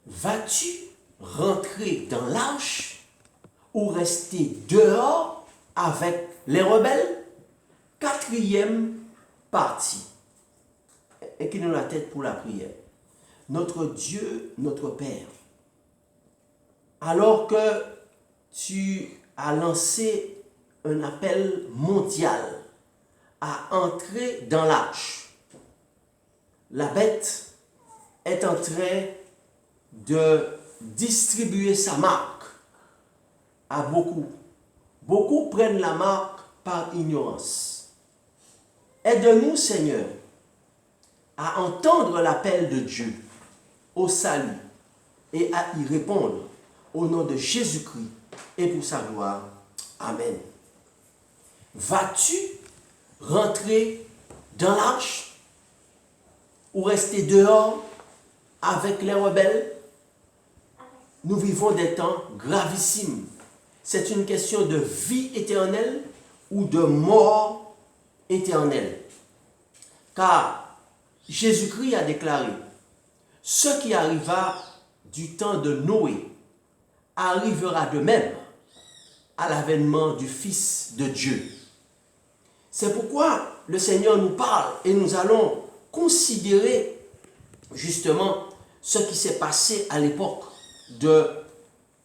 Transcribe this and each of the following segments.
vas-tu rentrer dans l'arche ou rester dehors avec les rebelles? Quatrième partie. Inclinons la tête pour la prière. Notre Dieu, notre Père, alors que tu as lancé un appel mondial à entrer dans l'arche, la bête est en train de distribuer sa marque à beaucoup. Beaucoup prennent la marque par ignorance. Aide-nous, Seigneur, à entendre l'appel de Dieu au salut et à y répondre au nom de Jésus-Christ et pour sa gloire. Amen. Vas-tu rentrer dans l'arche ou rester dehors avec les rebelles? Nous vivons des temps gravissimes. C'est une question de vie éternelle ou de mort éternelle. Car Jésus-Christ a déclaré, ce qui arriva du temps de Noé arrivera de même à l'avènement du Fils de Dieu. C'est pourquoi le Seigneur nous parle et nous allons considérer justement ce qui s'est passé à l'époque de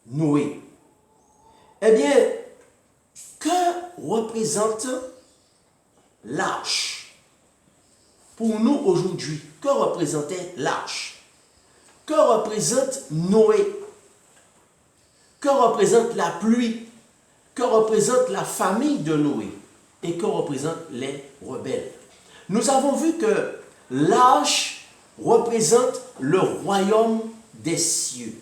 Noé. Eh bien, que représente l'arche pour nous aujourd'hui? Que représentait l'arche? Que représente Noé? Que représente la pluie? Que représente la famille de Noé? Et que représentent les rebelles? Nous avons vu que l'arche représente le royaume des cieux.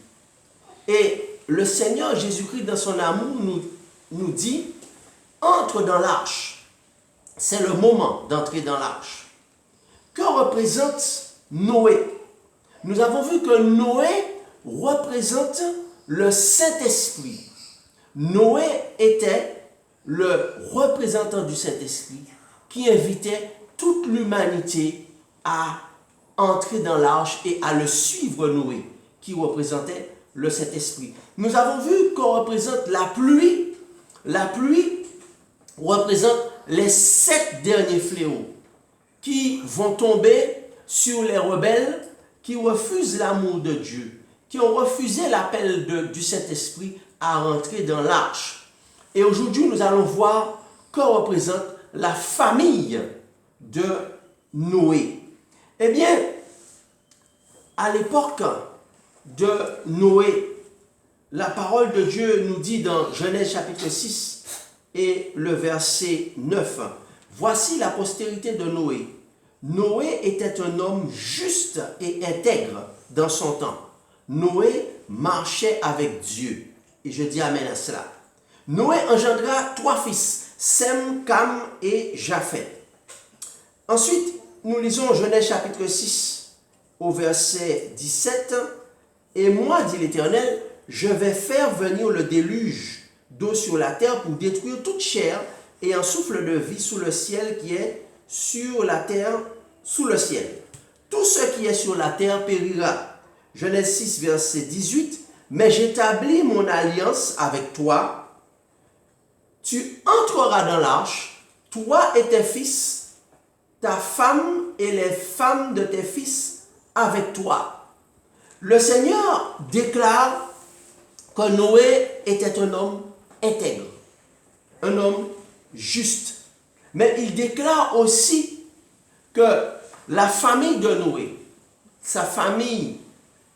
Et le Seigneur Jésus-Christ, dans son amour, nous dit, entre dans l'arche. C'est le moment d'entrer dans l'arche. Que représente Noé? Nous avons vu que Noé représente le Saint-Esprit. Noé était le représentant du Saint-Esprit qui invitait toute l'humanité à entrer dans l'arche et à le suivre. Noé, qui représentait le Saint-Esprit. Nous avons vu qu'on représente la pluie. La pluie représente les 7 derniers fléaux qui vont tomber sur les rebelles qui refusent l'amour de Dieu, qui ont refusé l'appel du Saint-Esprit à rentrer dans l'arche. Et aujourd'hui, nous allons voir que représente la famille de Noé. Eh bien, à l'époque de Noé, la parole de Dieu nous dit dans Genèse chapitre 6 et le verset 9, « Voici la postérité de Noé. Noé était un homme juste et intègre dans son temps. Noé marchait avec Dieu. » Et je dis amen à cela. Noé engendra 3 fils, Sem, Cam et Japheth. Ensuite, nous lisons Genèse chapitre 6 au verset 17. « Et moi, dit l'Éternel, je vais faire venir le déluge d'eau sur la terre pour détruire toute chair et un souffle de vie sous le ciel qui est sur la terre, sous le ciel. Tout ce qui est sur la terre périra. » Genèse 6, verset 18. « Mais j'établis mon alliance avec toi. Tu entreras dans l'arche, toi et tes fils, ta femme et les femmes de tes fils avec toi. » Le Seigneur déclare que Noé était un homme intègre, un homme juste. Mais il déclare aussi que la famille de Noé, sa famille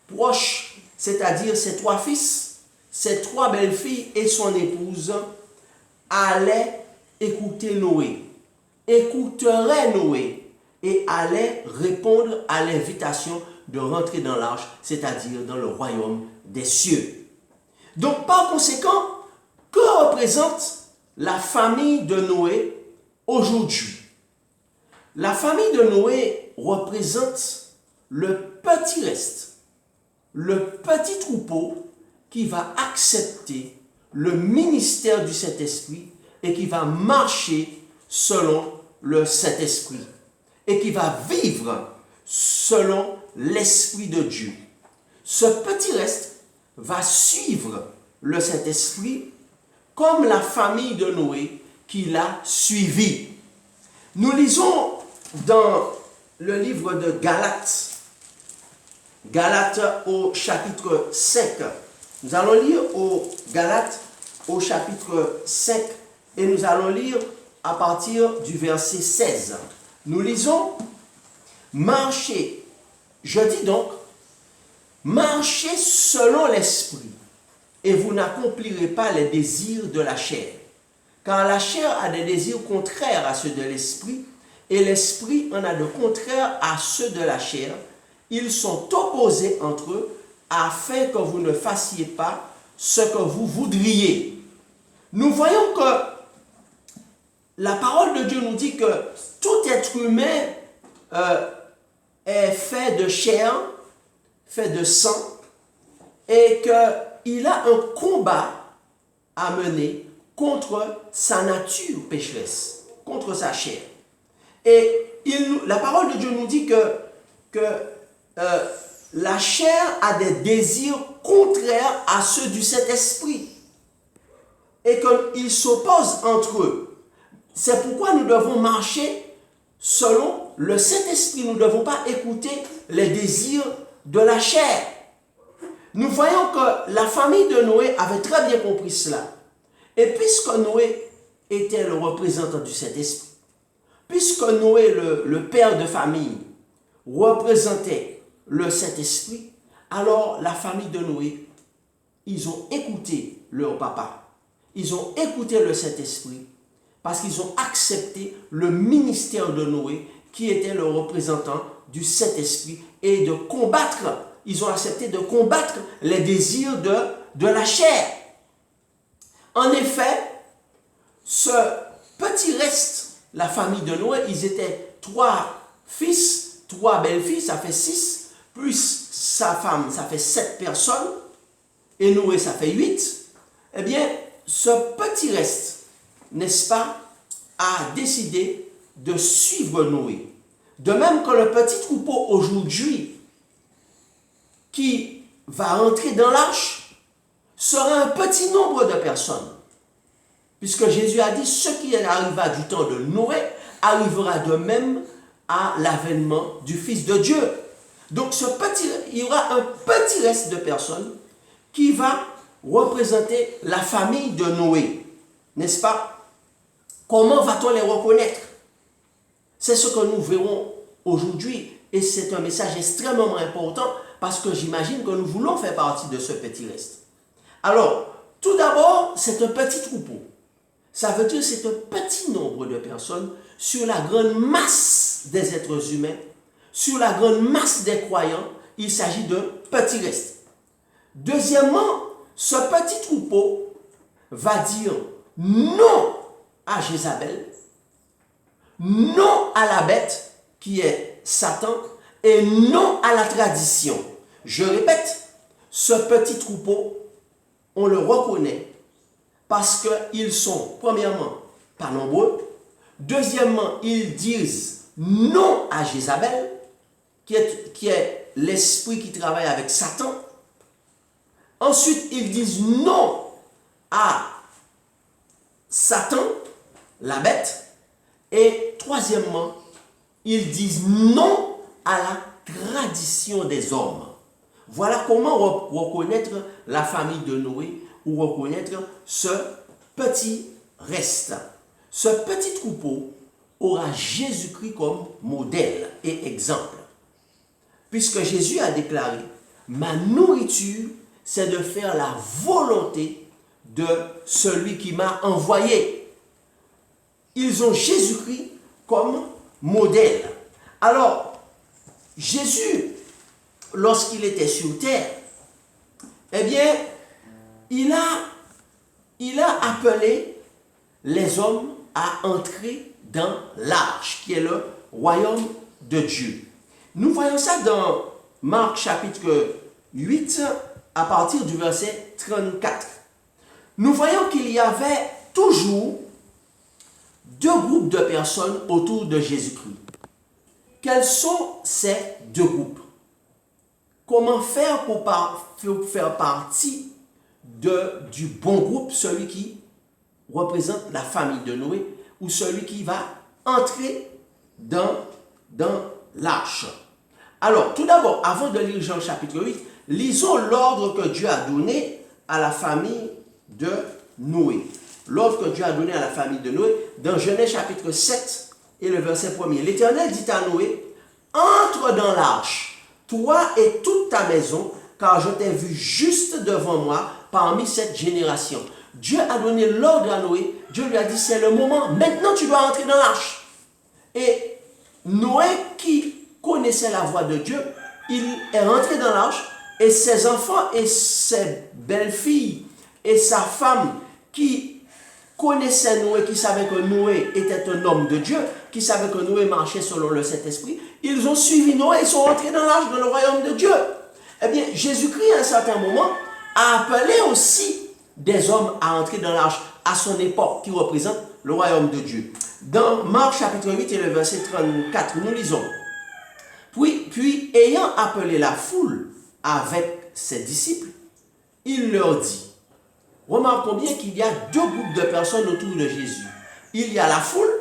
proche, c'est-à-dire ses 3 fils, ses 3 belles-filles et son épouse, allaient écouter Noé, écouteraient Noé et allaient répondre à l'invitation de rentrer dans l'arche, c'est-à-dire dans le royaume des cieux. Donc, par conséquent, que représente la famille de Noé aujourd'hui? La famille de Noé représente le petit reste, le petit troupeau qui va accepter le ministère du Saint-Esprit et qui va marcher selon le Saint-Esprit et qui va vivre selon l'Esprit de Dieu. ce petit reste va suivre le Saint-Esprit comme la famille de Noé qui l'a suivi. Nous lisons dans le livre de Galates, Galates au chapitre 5. Nous allons lire au Galates au chapitre 5 et nous allons lire à partir du verset 16. Nous lisons: marchez, je dis donc, marchez selon l'esprit, et vous n'accomplirez pas les désirs de la chair. Car la chair a des désirs contraires à ceux de l'esprit, et l'esprit en a de contraires à ceux de la chair. Ils sont opposés entre eux, afin que vous ne fassiez pas ce que vous voudriez. Nous voyons que la parole de Dieu nous dit que tout être humain est fait de chair, fait de sang, et qu'il a un combat à mener contre sa nature pécheresse, contre sa chair. Et la parole de Dieu nous dit que la chair a des désirs contraires à ceux du Saint-Esprit et qu'ils s'opposent entre eux. C'est pourquoi nous devons marcher selon le Saint-Esprit. Nous ne devons pas écouter les désirs de la chair. Nous voyons que la famille de Noé avait très bien compris cela. Et puisque Noé était le représentant du Saint-Esprit, puisque Noé, le père de famille, représentait le Saint-Esprit, alors la famille de Noé, ils ont écouté leur papa. Ils ont écouté le Saint-Esprit parce qu'ils ont accepté le ministère de Noé qui était le représentant du Saint-Esprit et de combattre, ils ont accepté de combattre les désirs de la chair. En effet, ce petit reste, la famille de Noé, ils étaient 3 fils, 3 belles-filles, ça fait 6, plus sa femme, ça fait 7 personnes, et Noé, ça fait 8. Eh bien, ce petit reste, n'est-ce pas, a décidé de suivre Noé. De même que le petit troupeau aujourd'hui qui va entrer dans l'arche sera un petit nombre de personnes. Puisque Jésus a dit, ce qui arriva du temps de Noé arrivera de même à l'avènement du Fils de Dieu. Donc il y aura un petit reste de personnes qui va représenter la famille de Noé. N'est-ce pas? Comment va-t-on les reconnaître? C'est ce que nous verrons aujourd'hui. Et c'est un message extrêmement important parce que j'imagine que nous voulons faire partie de ce petit reste. Alors, tout d'abord, c'est un petit troupeau. Ça veut dire que c'est un petit nombre de personnes sur la grande masse des êtres humains, sur la grande masse des croyants. Il s'agit d'un petit reste. Deuxièmement, ce petit troupeau va dire non à Jézabel, non à la bête qui est Satan et non à la tradition. Je répète, ce petit troupeau, on le reconnaît parce qu'ils sont, premièrement, pas nombreux. Deuxièmement, ils disent non à Jézabel, qui est l'esprit qui travaille avec Satan. Ensuite, ils disent non à Satan, la bête. Et troisièmement, ils disent non à la tradition des hommes. Voilà comment reconnaître la famille de Noé ou reconnaître ce petit reste. Ce petit troupeau aura Jésus-Christ comme modèle et exemple. Puisque Jésus a déclaré, ma nourriture, c'est de faire la volonté de celui qui m'a envoyé. Ils ont Jésus-Christ comme modèle. Alors, Jésus, lorsqu'il était sur terre, eh bien, il a appelé les hommes à entrer dans l'arche, qui est le royaume de Dieu. Nous voyons ça dans Marc chapitre 8, à partir du verset 34. Nous voyons qu'il y avait toujours 2 groupes de personnes autour de Jésus-Christ. Quels sont ces 2 groupes? comment faire pour faire partie du bon groupe, celui qui représente la famille de Noé, ou celui qui va entrer dans l'arche. Alors, tout d'abord, avant de lire Jean chapitre 8, lisons l'ordre que Dieu a donné à la famille de Noé. L'ordre que Dieu a donné à la famille de Noé, dans Genèse chapitre 7 et le verset 1er. L'Éternel dit à Noé, entre dans l'arche, toi et toute ta maison, car je t'ai vu juste devant moi parmi cette génération. Dieu a donné l'ordre à Noé. Dieu lui a dit, c'est le moment, maintenant tu dois entrer dans l'arche. Et Noé, qui connaissait la voix de Dieu, il est rentré dans l'arche, et ses enfants et ses belles-filles et sa femme qui connaissaient Noé, qui savaient que Noé était un homme de Dieu, qui savaient que Noé marchait selon le Saint-Esprit, ils ont suivi Noé et sont rentrés dans l'arche, dans le royaume de Dieu. Eh bien, Jésus-Christ, à un certain moment, a appelé aussi des hommes à entrer dans l'arche à son époque, qui représente le royaume de Dieu. Dans Marc chapitre 8 et le verset 34, nous lisons, puis ayant appelé la foule avec ses disciples, il leur dit, remarquons bien qu'il y a deux groupes de personnes autour de Jésus. Il y a la foule,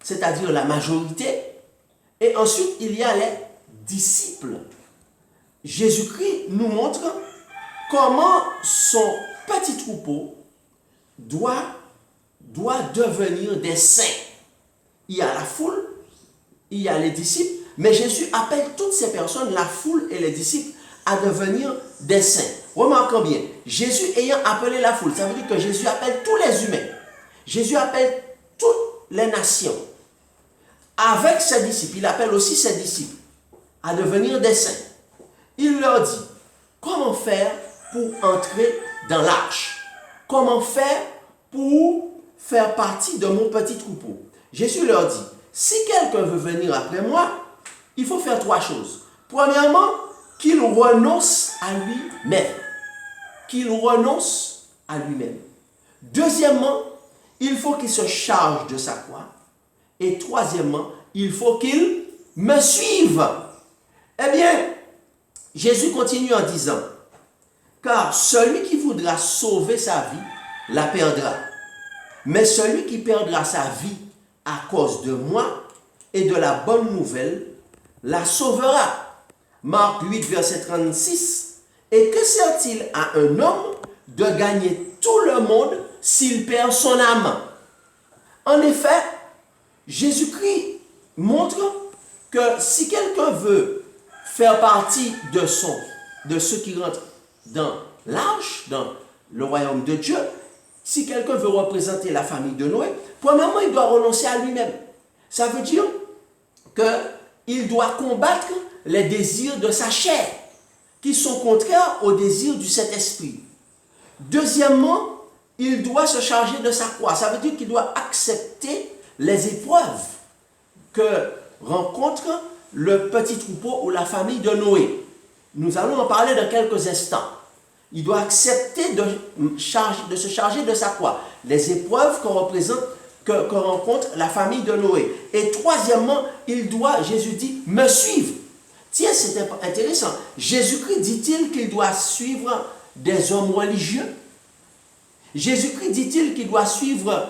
c'est-à-dire la majorité, et ensuite il y a les disciples. Jésus-Christ nous montre comment son petit troupeau doit devenir des saints. Il y a la foule, il y a les disciples, mais Jésus appelle toutes ces personnes, la foule et les disciples, à devenir des saints. Remarquons bien, Jésus ayant appelé la foule, ça veut dire que Jésus appelle tous les humains. Jésus appelle toutes les nations. Avec ses disciples, il appelle aussi ses disciples à devenir des saints. Il leur dit, comment faire pour entrer dans l'arche? Comment faire pour faire partie de mon petit troupeau? Jésus leur dit, si quelqu'un veut venir après moi, il faut faire trois choses. Premièrement, qu'il renonce à lui-même. Qu'il renonce à lui-même. Deuxièmement, il faut qu'il se charge de sa croix. Et troisièmement, il faut qu'il me suive. Eh bien, Jésus continue en disant, car celui qui voudra sauver sa vie, la perdra. Mais celui qui perdra sa vie à cause de moi et de la bonne nouvelle, la sauvera. Marc 8, verset 36. Et que sert-il à un homme de gagner tout le monde s'il perd son âme? En effet, Jésus-Christ montre que si quelqu'un veut faire partie de ceux qui rentrent dans l'arche, dans le royaume de Dieu, si quelqu'un veut représenter la famille de Noé, premièrement, il doit renoncer à lui-même. Ça veut dire qu'il doit combattre les désirs de sa chair, qui sont contraires aux désirs du Saint-Esprit. Deuxièmement, il doit se charger de sa croix. Ça veut dire qu'il doit accepter les épreuves que rencontre le petit troupeau ou la famille de Noé. Nous allons en parler dans quelques instants. Il doit accepter de se charger de sa croix. Les épreuves que rencontre la famille de Noé. Et troisièmement, Jésus dit, me suivre. Tiens, c'est intéressant. Jésus-Christ dit-il qu'il doit suivre des hommes religieux? Jésus-Christ dit-il qu'il doit suivre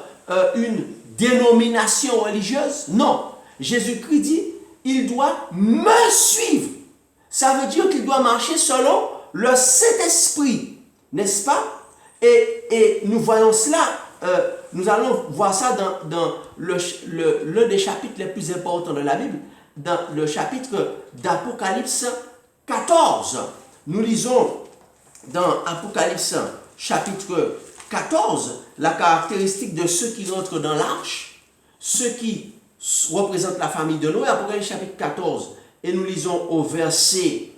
une dénomination religieuse? Non. Jésus-Christ dit, il doit me suivre. Ça veut dire qu'il doit marcher selon le Saint-Esprit, n'est-ce pas? Et nous voyons cela, nous allons voir ça dans l'un des chapitres les plus importants de la Bible, dans le chapitre d'Apocalypse 14. Nous lisons dans Apocalypse chapitre 14 la caractéristique de ceux qui rentrent dans l'arche, ceux qui représentent la famille de Noé. Apocalypse chapitre 14, et nous lisons au verset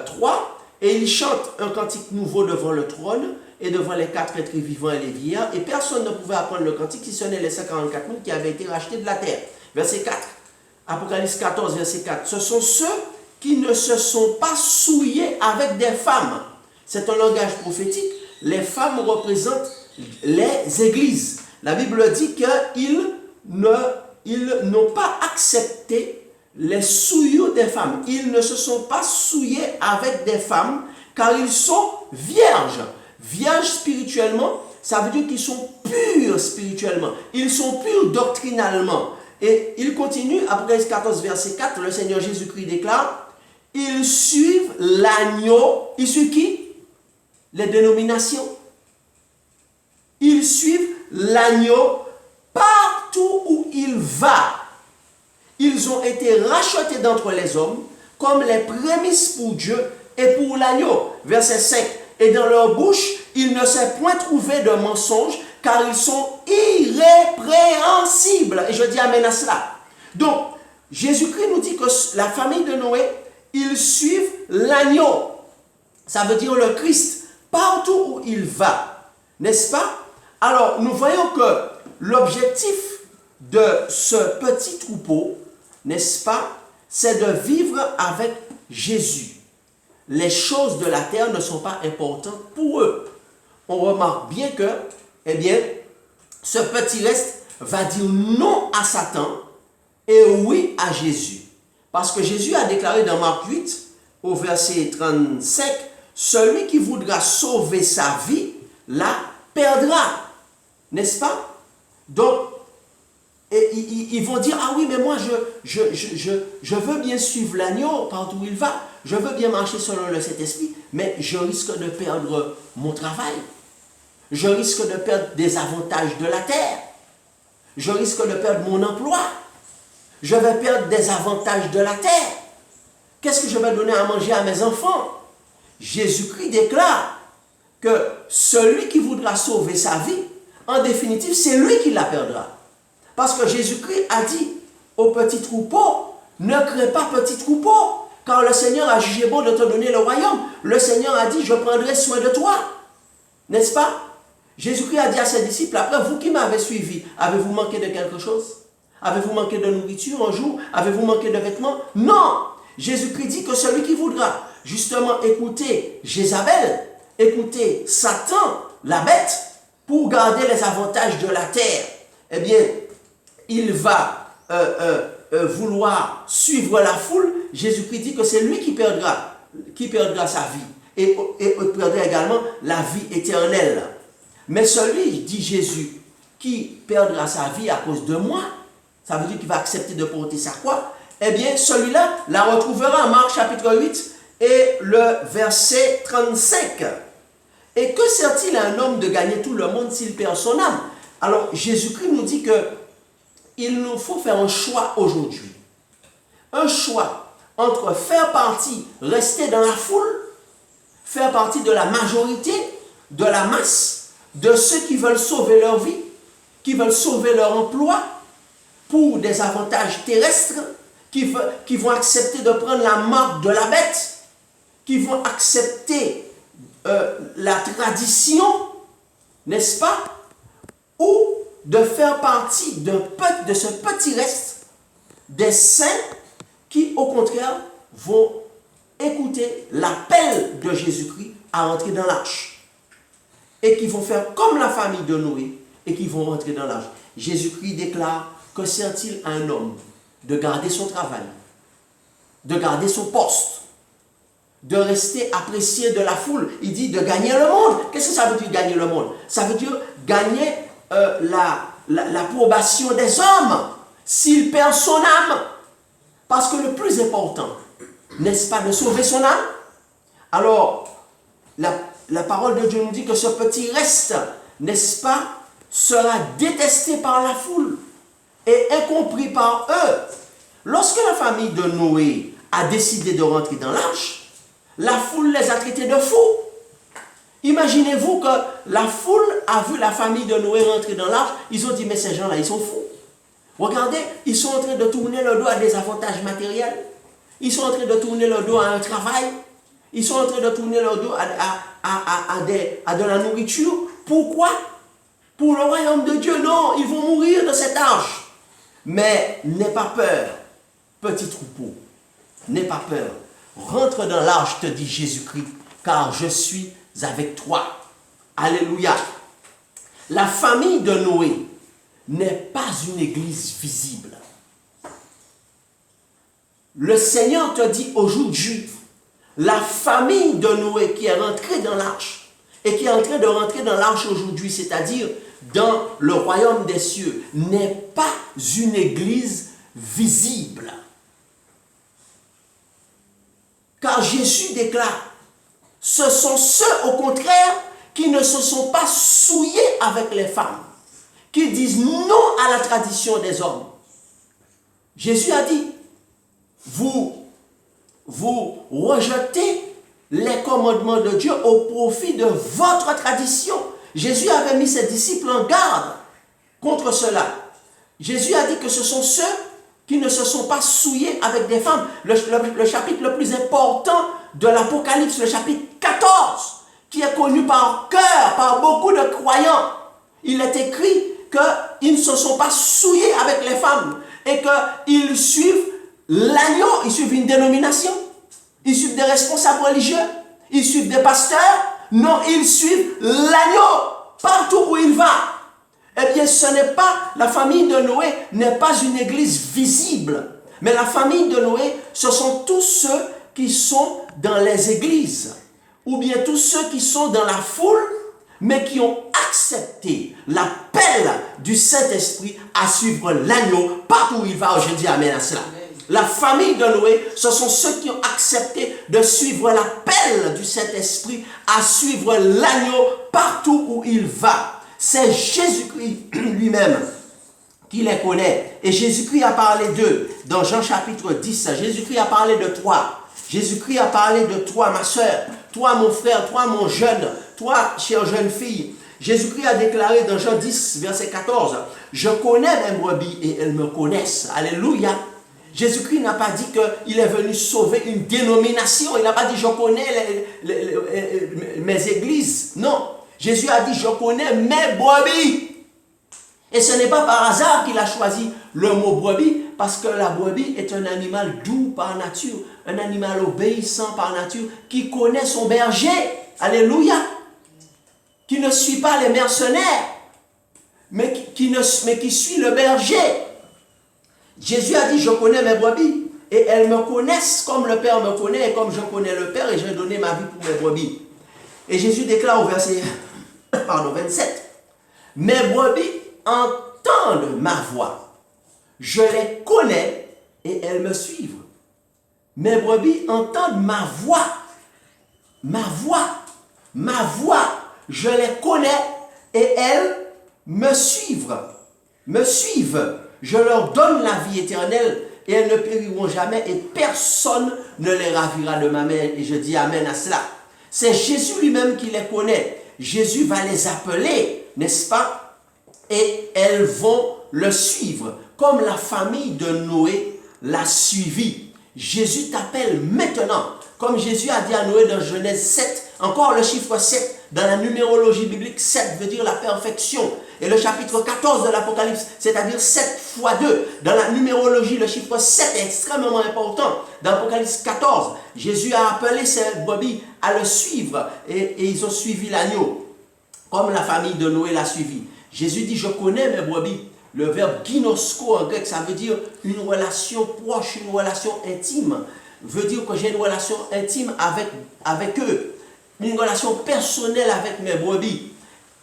3, et ils chantent un cantique nouveau devant le trône et devant les quatre êtres vivants et les vieillards, et personne ne pouvait apprendre le cantique si ce n'est les 144 000 qui avaient été rachetés de la terre. Verset 4, Apocalypse 14, verset 4, ce sont ceux qui ne se sont pas souillés avec des femmes. C'est un langage prophétique. Les femmes représentent les églises. La Bible dit qu'ils n'ont pas accepté les souillures des femmes. Ils ne se sont pas souillés avec des femmes, car ils sont vierges. Vierges spirituellement, ça veut dire qu'ils sont purs spirituellement. Ils sont purs doctrinalement. Et il continue, Apocalypse 14, verset 4, le Seigneur Jésus-Christ déclare, ils suivent l'agneau. Ils suivent qui? Les dénominations. Ils suivent l'agneau partout où il va. Ils ont été rachetés d'entre les hommes comme les prémices pour Dieu et pour l'agneau. Verset 5. Et dans leur bouche, il ne s'est point trouvé de mensonge, car ils sont irrépréhensibles. Et je dis amen à cela. Donc, Jésus-Christ nous dit que la famille de Noé, ils suivent l'agneau. Ça veut dire le Christ, partout où il va. N'est-ce pas? Alors, nous voyons que l'objectif de ce petit troupeau, n'est-ce pas, c'est de vivre avec Jésus. Les choses de la terre ne sont pas importantes pour eux. On remarque bien que, eh bien, ce petit reste va dire non à Satan et oui à Jésus. Parce que Jésus a déclaré dans Marc 8, au verset 35, « Celui qui voudra sauver sa vie, la perdra. » N'est-ce pas? Donc, et ils vont dire, ah oui, mais moi, je veux bien suivre l'agneau partout où il va. Je veux bien marcher selon le Saint-Esprit, mais je risque de perdre mon travail. Je risque de perdre des avantages de la terre. Je risque de perdre mon emploi. Je vais perdre des avantages de la terre. Qu'est-ce que je vais donner à manger à mes enfants? Jésus-Christ déclare que celui qui voudra sauver sa vie, en définitive, c'est lui qui la perdra. Parce que Jésus-Christ a dit au petit troupeau, ne crée pas petit troupeau, car le Seigneur a jugé bon de te donner le royaume. Le Seigneur a dit, je prendrai soin de toi. N'est-ce pas? Jésus-Christ a dit à ses disciples, après, vous qui m'avez suivi, avez-vous manqué de quelque chose? Avez-vous manqué de nourriture un jour? Avez-vous manqué de vêtements? Non! Jésus-Christ dit que celui qui voudra justement écouter Jézabel, écouter Satan, la bête, pour garder les avantages de la terre, eh bien, il va vouloir suivre la foule. Jésus-Christ dit que c'est lui qui perdra sa vie et perdra également la vie éternelle. Mais celui, dit Jésus, qui perdra sa vie à cause de moi, ça veut dire qu'il va accepter de porter sa croix, eh bien, celui-là la retrouvera en Marc chapitre 8 et le verset 35. Et que sert-il à un homme de gagner tout le monde s'il perd son âme? Alors, Jésus-Christ nous dit que il nous faut faire un choix aujourd'hui. Un choix entre faire partie, rester dans la foule, faire partie de la majorité, de la masse, de ceux qui veulent sauver leur vie, qui veulent sauver leur emploi pour des avantages terrestres, qui vont accepter de prendre la marque de la bête, qui vont accepter la tradition, n'est-ce pas? Ou de faire partie de ce petit reste des saints qui, au contraire, vont écouter l'appel de Jésus-Christ à rentrer dans l'arche. Et qui vont faire comme la famille de Noé et qui vont rentrer dans l'arche. Jésus-Christ déclare, que sert-il à un homme de garder son travail, de garder son poste, de rester apprécié de la foule? Il dit de gagner le monde. Qu'est-ce que ça veut dire gagner le monde? Ça veut dire gagner l'approbation des hommes s'il perd son âme. Parce que le plus important, n'est-ce pas, de sauver son âme? Alors, la parole de Dieu nous dit que ce petit reste, n'est-ce pas, sera détesté par la foule et incompris par eux. Lorsque la famille de Noé a décidé de rentrer dans l'arche, la foule les a traités de fous. Imaginez-vous que la foule a vu la famille de Noé rentrer dans l'arche, ils ont dit, mais ces gens-là, ils sont fous. Regardez, ils sont en train de tourner le dos à des avantages matériels. Ils sont en train de tourner le dos à un travail. Ils sont en train de tourner le dos à de la nourriture. Pourquoi? Pour le royaume de Dieu, non, ils vont mourir de cette arche. Mais n'aie pas peur, petit troupeau. N'aie pas peur. Rentre dans l'arche, te dit Jésus-Christ, car je suis avec toi. Alléluia. La famille de Noé n'est pas une église visible. Le Seigneur te dit aujourd'hui, la famille de Noé qui est rentrée dans l'arche et qui est en train de rentrer dans l'arche aujourd'hui, c'est-à-dire dans le royaume des cieux, n'est pas une église visible. Car Jésus déclare, ce sont ceux au contraire qui ne se sont pas souillés avec les femmes, qui disent non à la tradition des hommes. Jésus a dit, vous rejetez les commandements de Dieu au profit de votre tradition. Jésus avait mis ses disciples en garde contre cela. Jésus a dit que ce sont ceux qui ne se sont pas souillés avec des femmes. Le chapitre le plus important de l'Apocalypse, le chapitre 14, qui est connu par cœur, par beaucoup de croyants. Il est écrit qu'ils ne se sont pas souillés avec les femmes et qu'ils suivent l'agneau, ils suivent une dénomination, ils suivent des responsables religieux, ils suivent des pasteurs. Non, ils suivent l'agneau partout où il va. Eh bien, ce n'est pas, la famille de Noé n'est pas une église visible. Mais la famille de Noé, ce sont tous ceux qui sont dans les églises. Ou bien tous ceux qui sont dans la foule, mais qui ont accepté l'appel du Saint-Esprit à suivre l'agneau partout où il va. Je dis amen à cela. La famille de Noé, ce sont ceux qui ont accepté de suivre l'appel du Saint-Esprit à suivre l'agneau partout où il va. C'est Jésus-Christ lui-même qui les connaît. Et Jésus-Christ a parlé d'eux dans Jean chapitre 10. Jésus-Christ a parlé de toi. Jésus-Christ a parlé de toi, ma soeur, toi, mon frère, toi, mon jeune, toi, chère jeune fille. Jésus-Christ a déclaré dans Jean 10, verset 14, « Je connais mes brebis et elles me connaissent. » Alléluia. Jésus-Christ n'a pas dit qu'il est venu sauver une dénomination. Il n'a pas dit « Je connais mes églises ». Non. Jésus a dit « Je connais mes brebis ». Et ce n'est pas par hasard qu'il a choisi le mot brebis, parce que la brebis est un animal doux par nature, un animal obéissant par nature, qui connaît son berger. Alléluia. Qui ne suit pas les mercenaires, mais qui suit le berger. Jésus a dit, je connais mes brebis, et elles me connaissent comme le Père me connaît, et comme je connais le Père, et j'ai donné ma vie pour mes brebis. Et Jésus déclare au verset 27, mes brebis entendent ma voix, je les connais, et elles me suivent. Mes brebis entendent ma voix, je les connais, et elles me suivent. Je leur donne la vie éternelle et elles ne périront jamais et personne ne les ravira de ma main. Et je dis amen à cela. C'est Jésus lui-même qui les connaît. Jésus va les appeler, n'est-ce pas? Et elles vont le suivre, comme la famille de Noé l'a suivi. Jésus t'appelle maintenant, comme Jésus a dit à Noé dans Genèse 7, encore le chiffre 7, dans la numérologie biblique, 7 veut dire la perfection. Et le chapitre 14 de l'Apocalypse, c'est-à-dire 7 fois 2. Dans la numérologie, le chiffre 7 est extrêmement important. Dans l'Apocalypse 14, Jésus a appelé ses brebis à le suivre. Et ils ont suivi l'agneau, comme la famille de Noé l'a suivi. Jésus dit, je connais mes brebis. Le verbe ginosko en grec, ça veut dire une relation proche, une relation intime. Veut dire que j'ai une relation intime avec eux. Une relation personnelle avec mes brebis.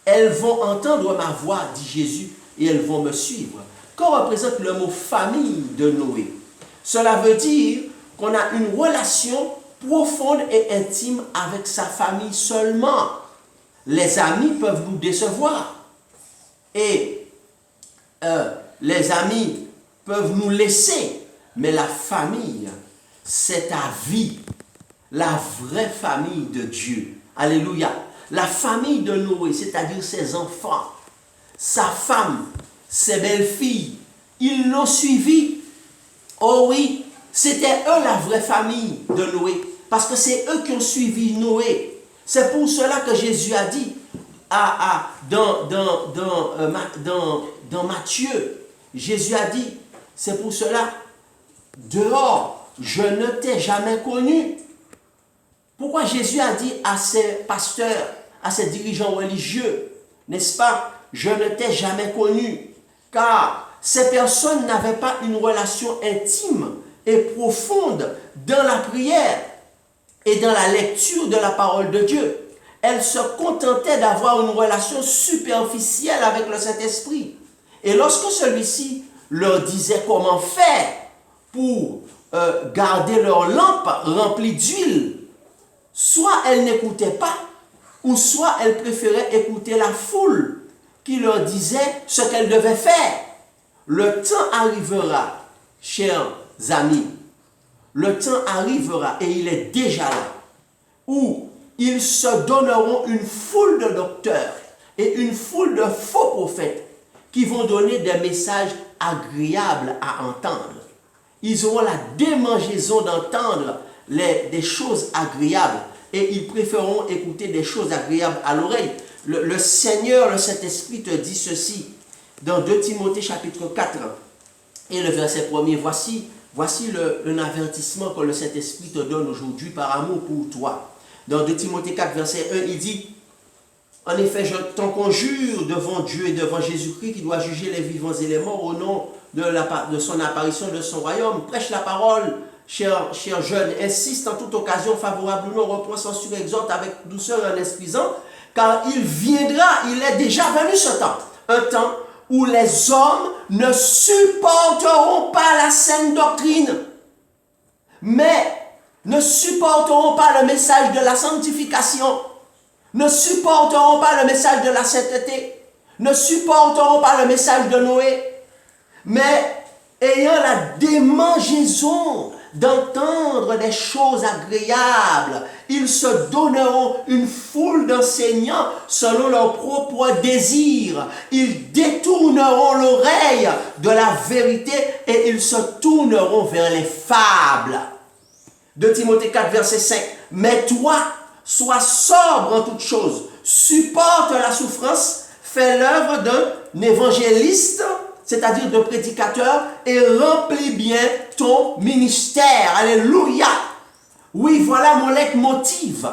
Elles vont entendre ma voix, dit Jésus, et elles vont me suivre. Que représente le mot famille de Noé? Cela veut dire qu'on a une relation profonde et intime avec sa famille seulement. Les amis peuvent nous décevoir. Et les amis peuvent nous laisser. Mais la famille, c'est ta vie. La vraie famille de Dieu. Alléluia. La famille de Noé, c'est-à-dire ses enfants, sa femme, ses belles-filles, ils l'ont suivi. Oh oui, c'était eux la vraie famille de Noé. Parce que c'est eux qui ont suivi Noé. C'est pour cela que Jésus a dit dans Matthieu, Jésus a dit, c'est pour cela, dehors, je ne t'ai jamais connu. Pourquoi Jésus a dit à ses pasteurs, à ses dirigeants religieux, n'est-ce pas, je ne t'ai jamais connu, car ces personnes n'avaient pas une relation intime et profonde dans la prière et dans la lecture de la parole de Dieu. Elle se contentait d'avoir une relation superficielle avec le Saint-Esprit. Et lorsque celui-ci leur disait comment faire pour garder leur lampe remplie d'huile, soit elles n'écoutaient pas, ou soit elles préféraient écouter la foule qui leur disait ce qu'elles devaient faire. Le temps arrivera, chers amis, le temps arrivera, et il est déjà là, où ils se donneront une foule de docteurs et une foule de faux prophètes qui vont donner des messages agréables à entendre. Ils auront la démangeaison d'entendre des choses agréables et ils préféreront écouter des choses agréables à l'oreille. Le Seigneur, le Saint-Esprit te dit ceci dans 2 Timothée chapitre 4 et le verset 1er. Voici un avertissement que le Saint-Esprit te donne aujourd'hui par amour pour toi. Dans 2 Timothée 4 verset 1, il dit: en effet, je t'en conjure devant Dieu et devant Jésus-Christ qui doit juger les vivants et les morts au nom de son apparition, de son royaume. Prêche la parole, cher jeune, insiste en toute occasion, favorable ou non, reprend, censure, exhorte avec douceur et en instruisant, car il viendra, il est déjà venu ce temps, un temps où les hommes ne supporteront pas la saine doctrine, mais ne supporteront pas le message de la sanctification, ne supporteront pas le message de la sainteté, ne supporteront pas le message de Noé, mais ayant la démangeaison d'entendre des choses agréables, ils se donneront une foule d'enseignants selon leurs propres désirs. Ils détourneront l'oreille de la vérité et ils se tourneront vers les fables. 2 Timothée 4, verset 5. Mais toi, sois sobre en toutes choses, supporte la souffrance, fais l'œuvre d'un évangéliste, c'est-à-dire de prédicateur, et remplis bien ton ministère. Alléluia. Oui, voilà mon leitmotiv.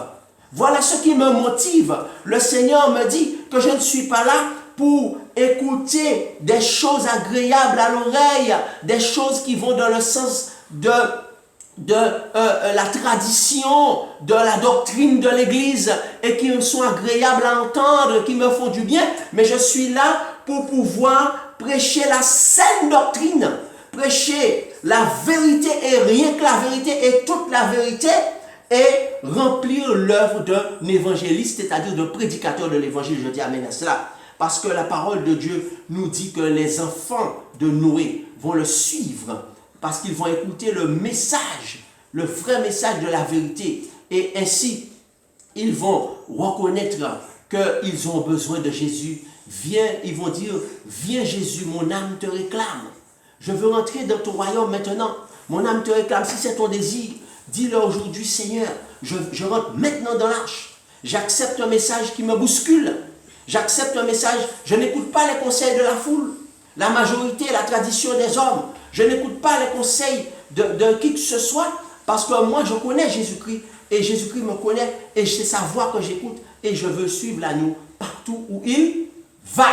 Voilà ce qui me motive. Le Seigneur me dit que je ne suis pas là pour écouter des choses agréables à l'oreille, des choses qui vont dans le sens de la tradition, de la doctrine de l'Église et qui sont agréables à entendre, qui me font du bien, mais je suis là pour pouvoir prêcher la saine doctrine, prêcher la vérité et rien que la vérité et toute la vérité et remplir l'œuvre d'un évangéliste, c'est-à-dire de prédicateur de l'évangile. Je dis amen à cela. Parce que la parole de Dieu nous dit que les enfants de Noé vont le suivre parce qu'ils vont écouter le message, le vrai message de la vérité. Et ainsi, ils vont reconnaître qu'ils ont besoin de Jésus. Ils vont dire, viens Jésus, mon âme te réclame. Je veux rentrer dans ton royaume maintenant. Mon âme te réclame. Si c'est ton désir, dis-le aujourd'hui, Seigneur, je rentre maintenant dans l'arche. J'accepte un message qui me bouscule. J'accepte un message, je n'écoute pas les conseils de la foule, la majorité, la tradition des hommes. Je n'écoute pas les conseils de qui que ce soit, parce que moi je connais Jésus-Christ, et Jésus-Christ me connaît, et c'est sa voix que j'écoute, et je veux suivre l'agneau partout où il va.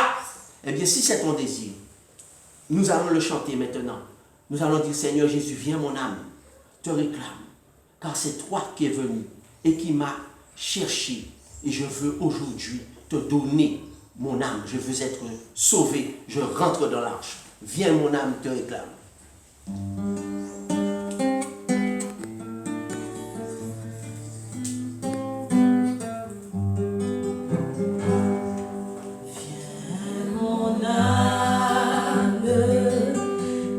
Eh bien, si c'est ton désir, nous allons le chanter maintenant. Nous allons dire, Seigneur Jésus, viens mon âme, te réclame, car c'est toi qui es venu, et qui m'a cherché, et je veux aujourd'hui te donner mon âme, je veux être sauvé, je rentre dans l'arche. Viens mon âme te réclame. Viens mon âme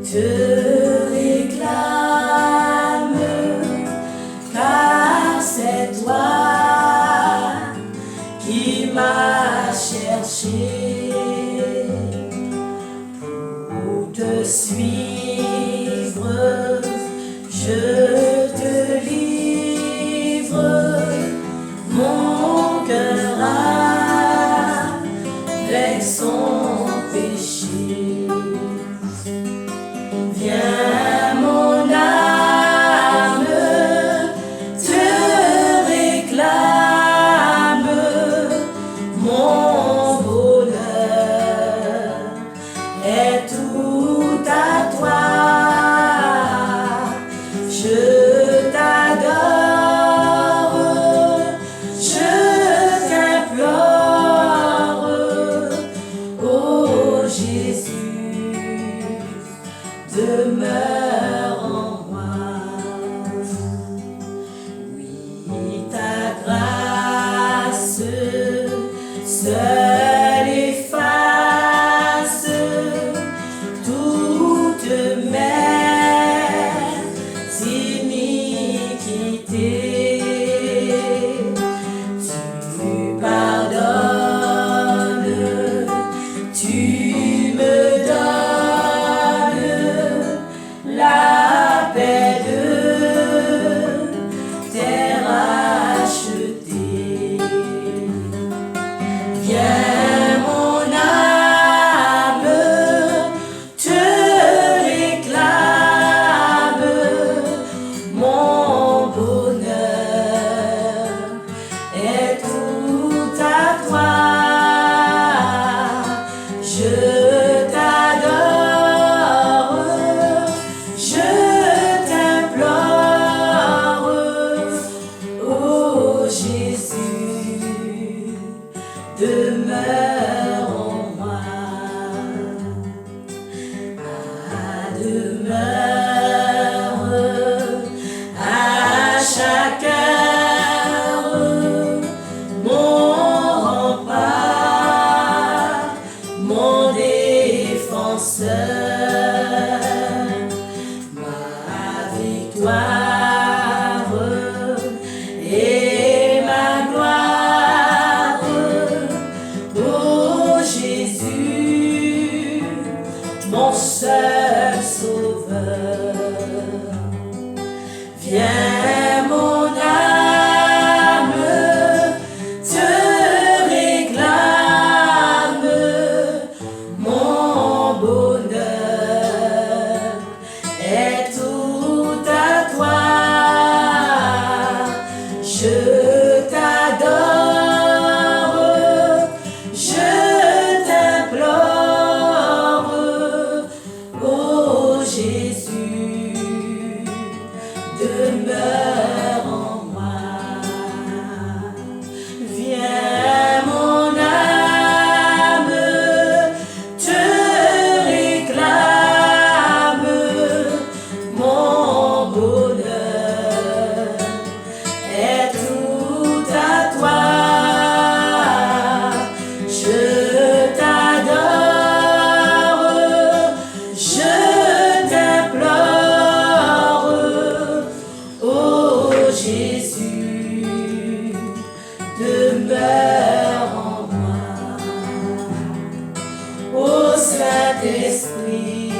te réclame, car c'est toi qui m'as cherché pour te suivre. Je te livre mon cœur avec son péché. Viens mon âme te réclame, mon bonheur est tout à seul efface toutes mes iniquités. Tu pardonnes, tu me donnes la paix de tes rachetés. Viens mon âme, te réclame, mon bonheur est tout à toi. Je t'adore, je t'implore, ô Jésus, demeure en moi. Demeure à chaque heure, mon rempart, mon défenseur, ma victoire et ma gloire, ô Jésus, mon seul sauveur. Viens mon âme, te réclame, mon bonheur est tout à toi. Je t'adore, je t'implore, ô Jésus, demeure en moi. Viens mon âme, te réclame, mon bonheur est tout à toi. Je t'adore, je t'implore, ô Jésus, demeure en moi. Ô Saint-Esprit,